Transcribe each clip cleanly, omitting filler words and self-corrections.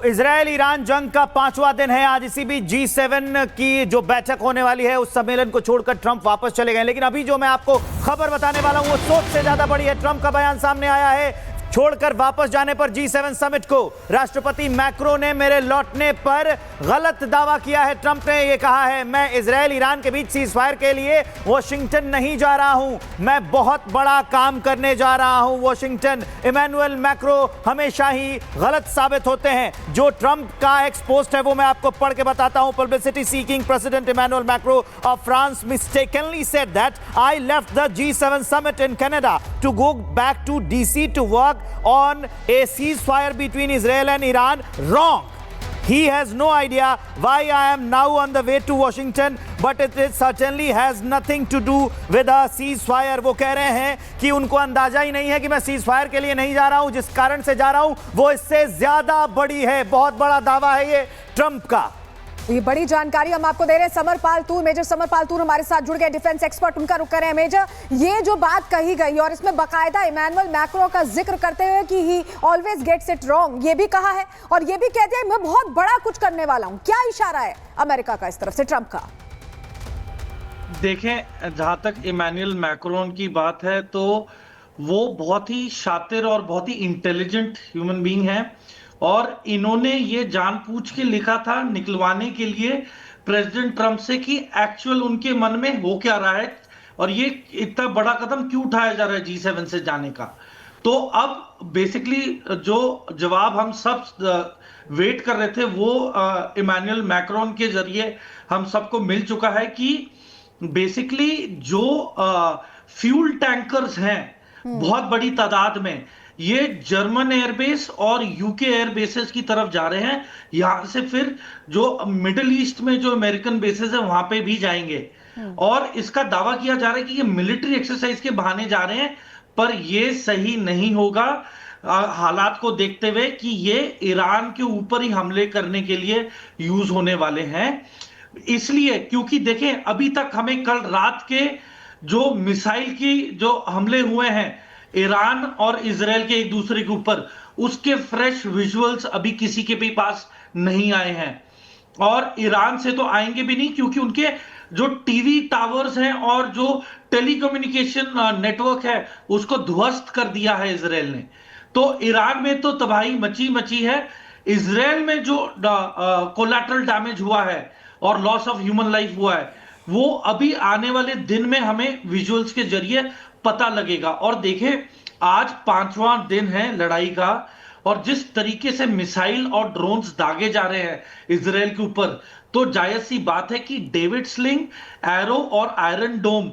Israel Iran जंग का 5वां दिन है आज। इसी बीच G7 की जो बैठक होने वाली है उस सम्मेलन को छोड़कर ट्रंप वापस चले गए। लेकिन अभी जो मैं आपको खबर बताने वाला हूं वो सोच से ज्यादा बड़ी है। ट्रंप का बयान सामने आया है। छोड़कर वापस जाने पर G7 समिट को राष्ट्रपति मैक्रो ने मेरे लौटने पर गलत दावा किया है। ट्रंप ने यह कहा है, मैं इजराइल ईरान के बीच सीजफायर के लिए वॉशिंगटन नहीं जा रहा हूं, मैं बहुत बड़ा काम करने जा रहा हूं वॉशिंगटन। इमैनुअल मैक्रो हमेशा ही गलत साबित होते हैं। जो ट्रंप का एक्स पोस्ट है वो मैं आपको पढ़ के बताता हूं। Publicity seeking president Emmanuel Macron of France mistakenly said that I left the G7 summit in Canada to go back to DC to work on a ceasefire between Israel and Iran. Wrong. He has no idea why I am now on the way to Washington, but it certainly has nothing to do with a ceasefire. वो कह रहे हैं कि उनको अंदाजा ही नहीं है कि मैं सीजफायर के लिए नहीं जा रहा हूं, जिस कारण से जा रहा हूं वो इससे ज्यादा बड़ी है। बहुत बड़ा दावा है ये ट्रंप का। ये बड़ी जानकारी हम आपको दे रहे हैं। समर पालतूर, मेजर समर पालतूर हमारे साथ जुड़ गए, डिफेंस एक्सपर्ट, उनका रुख कर रहे हैं। मेजर, ये जो बात कही गई और इसमें बकायदा इमैनुअल मैक्रो का जिक्र करते हुए कि he always gets it wrong, ये भी कहा है और ये भी कह दिया मैं बहुत बड़ा कुछ करने वाला हूं। क्या इशारा है अमेरिका का इस तरफ से, ट्रंप का? देखें, जहां तक इमैनुअल मैक्रोन की बात है तो वो बहुत ही शातिर और बहुत ही इंटेलिजेंट ह्यूमन बीइंग है और इन्होंने ये जानबूझ के लिखा था निकलवाने के लिए प्रेसिडेंट ट्रंप से कि एक्चुअल उनके मन में हो क्या रहा है और ये इतना बड़ा कदम क्यों उठाया जा रहा है G7 से जाने का। तो अब बेसिकली जो जवाब हम सब वेट कर रहे थे वो इमैनुअल मैक्रोन के जरिए हम सबको मिल चुका है कि बेसिकली जो फ्यूल टैंकर्स हैं बहुत बड़ी तादाद में, ये जर्मन एयरबेस और यूके एयरबेसेस की तरफ जा रहे हैं। यहां से फिर जो मिडिल ईस्ट में जो अमेरिकन बेसेस है वहां पे भी जाएंगे और इसका दावा किया जा रहा है कि ये मिलिट्री एक्सरसाइज के बहाने जा रहे हैं, पर ये सही नहीं होगा हालात को देखते हुए कि ये ईरान के ऊपर ही हमले करने के लिए यूज होने वाले हैं। इसलिए क्योंकि देखें, अभी तक हमें कल रात के जो मिसाइल की जो हमले हुए हैं ईरान और इजराइल के एक दूसरे के ऊपर, उसके फ्रेश विजुअल्स अभी किसी के भी पास नहीं आए हैं और ईरान से तो आएंगे भी नहीं क्योंकि उनके जो टीवी टावर्स हैं और जो टेलीकम्युनिकेशन नेटवर्क है उसको ध्वस्त कर दिया है इजराइल ने। तो ईरान में तो तबाही मची है। इजराइल में जो कोलैटरल डैमेज हुआ है और लॉस ऑफ ह्यूमन लाइफ हुआ है वो अभी आने वाले दिन में हमें विजुअल्स के जरिए पता लगेगा। और देखें, आज 5वां दिन है लड़ाई का और जिस तरीके से मिसाइल और ड्रोन्स दागे जा रहे हैं इजराइल के ऊपर, तो जायज सी बात है कि डेविड स्लिंग, एरो और आयरन डोम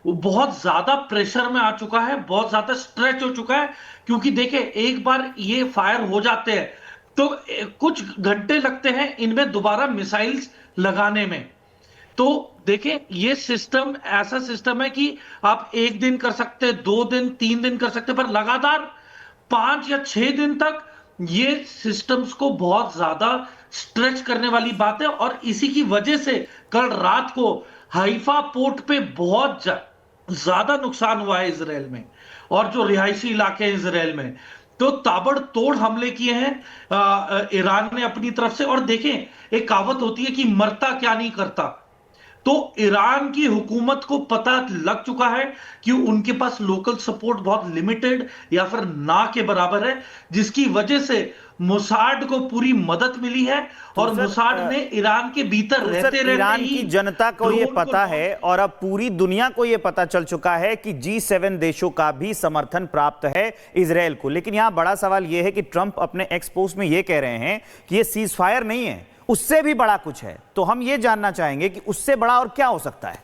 बहुत ज्यादा प्रेशर में आ चुका है, बहुत ज्यादा स्ट्रेच हो चुका है। क्योंकि देखें, एक बार ये फायर हो जाते हैं तो कुछ घंटे लगते हैं इनमें दोबारा मिसाइल्स लगाने में। तो देखें, ये सिस्टम ऐसा सिस्टम है कि आप 1 दिन कर सकते हैं, 2 दिन, 3 दिन कर सकते हैं, पर लगातार 5 या 6 दिन तक ये सिस्टम्स को बहुत ज्यादा स्ट्रेच करने वाली बात है। और इसी की वजह से कल रात को हाइफा पोर्ट पे बहुत ज्यादा नुकसान हुआ है इजराइल में और जो रिहायशी इलाके हैं इजराइल में, तो ताबड़तोड़ हमले किए हैं ईरान ने अपनी तरफ से। और देखें, एक कहावत होती है कि मरता क्या नहीं करता, तो ईरान की हुकूमत को पता लग चुका है कि उनके पास लोकल सपोर्ट बहुत लिमिटेड या फिर ना के बराबर है, जिसकी वजह से मोसाड को पूरी मदद मिली है और मोसाड ने ईरान के भीतर रहते रहते ईरान की जनता को ये पता है और अब पूरी दुनिया को ये पता चल चुका है कि G7 देशों का भी समर्थन प्राप्त है इजराइल को। लेकिन यहां बड़ा सवाल यह है कि ट्रंप अपने एक्स पोस्ट में यह कह रहे हैं कि ये सीजफायर नहीं है, उससे भी बड़ा कुछ है। तो हम ये जानना चाहेंगे कि उससे बड़ा और क्या हो सकता है।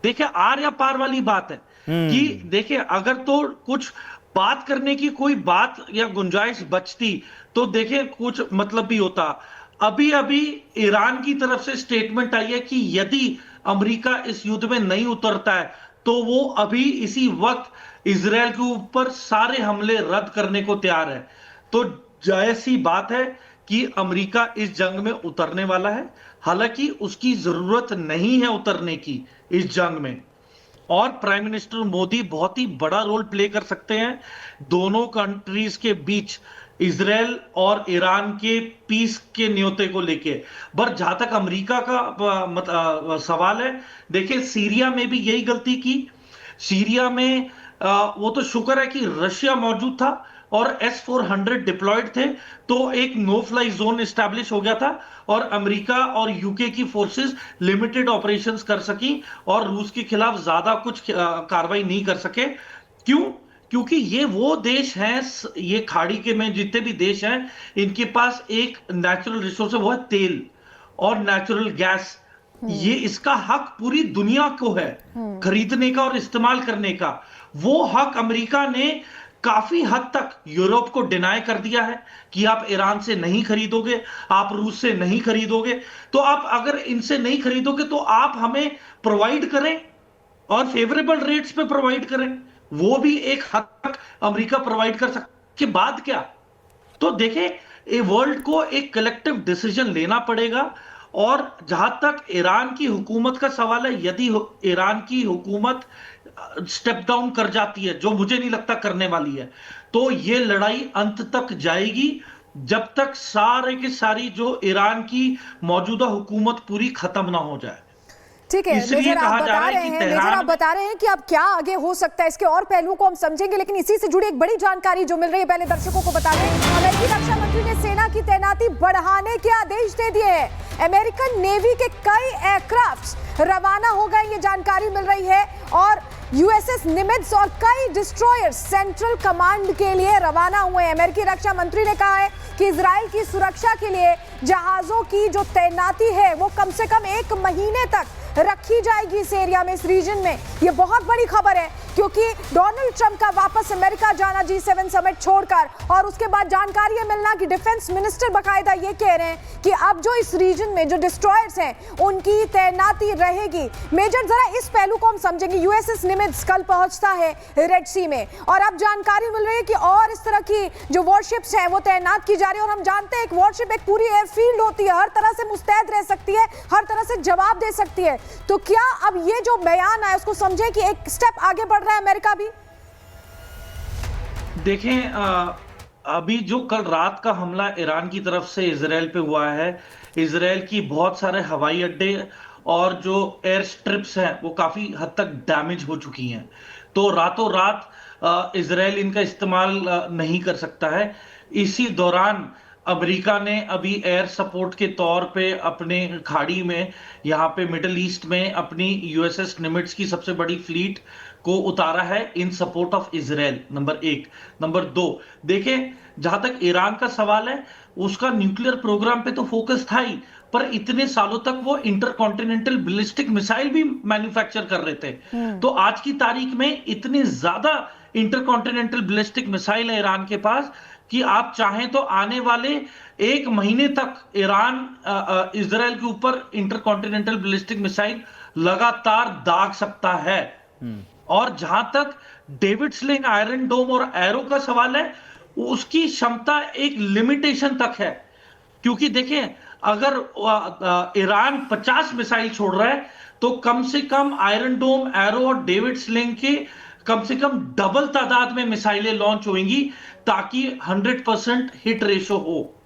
देखिए, आर या पार वाली बात है कि देखिए, अगर तो कुछ बात करने की कोई बात या गुंजाइश बचती तो देखिए कुछ मतलब भी होता। अभी अभी ईरान की तरफ से स्टेटमेंट आई है कि यदि अमेरिका इस युद्ध में नहीं उतरता है तो वो अभी इसी वक्त इजराइल के ऊपर सारे हमले रद्द करने को तैयार है। तो जायज सी बात है कि अमेरिका इस जंग में उतरने वाला है, हालांकि उसकी जरूरत नहीं है उतरने की इस जंग में। और प्राइम मिनिस्टर मोदी बहुत ही बड़ा रोल प्ले कर सकते हैं दोनों कंट्रीज के बीच इजराइल और ईरान के पीस के न्योते को लेके। पर जहां तक अमेरिका का सवाल है, देखिए सीरिया में भी यही गलती की। सीरिया में वो तो शुक्र है कि रशिया मौजूद था और S-400 डिप्लॉयड थे, तो एक नो फ्लाई जोन एस्टैब्लिश हो गया था और अमेरिका और यूके की फोर्सेस लिमिटेड ऑपरेशंस कर सकी और रूस के खिलाफ ज्यादा कुछ कार्रवाई नहीं कर सके। क्यों? क्योंकि ये वो देश हैं, ये खाड़ी के में जितने भी देश हैं, इनके पास एक नेचुरल रिसोर्स है, वो है तेल और नेचुरल गैस। ये इसका हक पूरी दुनिया को है खरीदने का और इस्तेमाल करने का। वो हक अमेरिका ने काफी हद तक यूरोप को डिनाई कर दिया है कि आप ईरान से नहीं खरीदोगे, आप रूस से नहीं खरीदोगे। तो आप अगर इनसे नहीं खरीदोगे तो आप हमें प्रोवाइड करें और फेवरेबल रेट्स पे प्रोवाइड करें। वो भी एक हद तक अमेरिका प्रोवाइड कर सकता के बाद क्या। तो देखें, वर्ल्ड को एक कलेक्टिव डिसीजन लेना पड़ेगा। और जहां तक ईरान की हुकूमत का सवाल है, यदि ईरान की हुकूमत स्टेप डाउन कर जाती है, जो मुझे नहीं लगता करने वाली है, तो ये लड़ाई अंत तक जाएगी जब तक सारे की सारी जो ईरान की मौजूदा हुकूमत पूरी खत्म ना हो जाए। ठीक है मेजर, आप बता रहे हैं कि अब क्या आगे हो सकता है, इसके और पहलुओं को हम समझेंगे, लेकिन इसी से जुड़ी एक बड़ी जानकारी जो मिल रही है पहले दर्शकों को बता दें। अमेरिकी रक्षा मंत्री ने सेना की तैनाती बढ़ाने के आदेश दे दिए हैं। अमेरिकन नेवी के कई एयरक्राफ्ट रवाना हो गए, ये जानकारी मिल रही है। और यूएसएस निमित्ज और कई डिस्ट्रॉयर्स सेंट्रल कमांड के लिए रवाना हुए हैं। अमेरिकी रक्षा मंत्री ने कहा है कि इजराइल की सुरक्षा के लिए जहाजों की जो तैनाती है वो कम से कम 1 महीने तक रखी जाएगी इस एरिया में, इस रीजन में। ये बहुत बड़ी खबर है क्योंकि डोनाल्ड ट्रंप का वापस अमेरिका जाना G7 समिट छोड़कर, और उसके बाद जानकारी है मिलना कि डिफेंस मिनिस्टर बकायदा ये कह रहे हैं कि अब जो इस रीजन में जो डिस्ट्रॉयर्स हैं उनकी तैनाती रहेगी। मेजर, जरा इस पहलू को हम समझेंगे। यूएसएस निमित्ज कल पहुंचता है रेड सी में और अब जानकारी मिल रही है कि और इस तरह की जो वॉरशिप्स हैं वो तैनात की जा रही है। और हम जानते हैं एक वॉरशिप एक पूरी एयरफील्ड होती है, हर तरह से मुस्तैद रह सकती है, हर तरह से जवाब दे सकती है। तो क्या अब ये जो बयान है उसको समझे कि एक स्टेप आगे बढ़ रहा है अमेरिका भी? देखें, अभी जो कल रात का हमला ईरान की तरफ से इजराइल पे हुआ है, इजराइल की बहुत सारे हवाई अड्डे और जो एयर स्ट्रिप्स हैं वो काफी हद तक डैमेज हो चुकी हैं। तो रातों रात इजराइल इनका इस्तेमाल नहीं कर सकता है। इसी दौरान अमेरिका ने अभी एयर सपोर्ट के तौर पे अपने खाड़ी में, यहाँ पे मिडिल ईस्ट में, अपनी यूएसएस निमिट्ज की सबसे बड़ी फ्लीट को उतारा है इन support of Israel. Number 1। Number 2, देखें, जहां तक ईरान का सवाल है, उसका न्यूक्लियर प्रोग्राम पे तो फोकस था ही, पर इतने सालों तक वो इंटरकॉन्टिनेंटल बैलिस्टिक मिसाइल भी मैन्युफैक्चर कर रहे थे। तो आज की तारीख में इतनी ज्यादा इंटरकॉन्टिनेंटल बैलिस्टिक मिसाइल है ईरान के पास कि आप चाहें तो आने वाले 1 महीने तक ईरान इजराइल के ऊपर इंटरकॉन्टिनेंटल बैलिस्टिक मिसाइल लगातार दाग सकता है। और जहां तक डेविड स्लिंग, आयरन डोम और एरो का सवाल है, उसकी क्षमता एक लिमिटेशन तक है। क्योंकि देखें, अगर ईरान 50 मिसाइल छोड़ रहा है तो कम से कम आयरन डोम, एरो और डेविड स्लिंग के कम से कम डबल तादाद में मिसाइलें लॉन्च होंगी ताकि 100% हिट रेशो हो।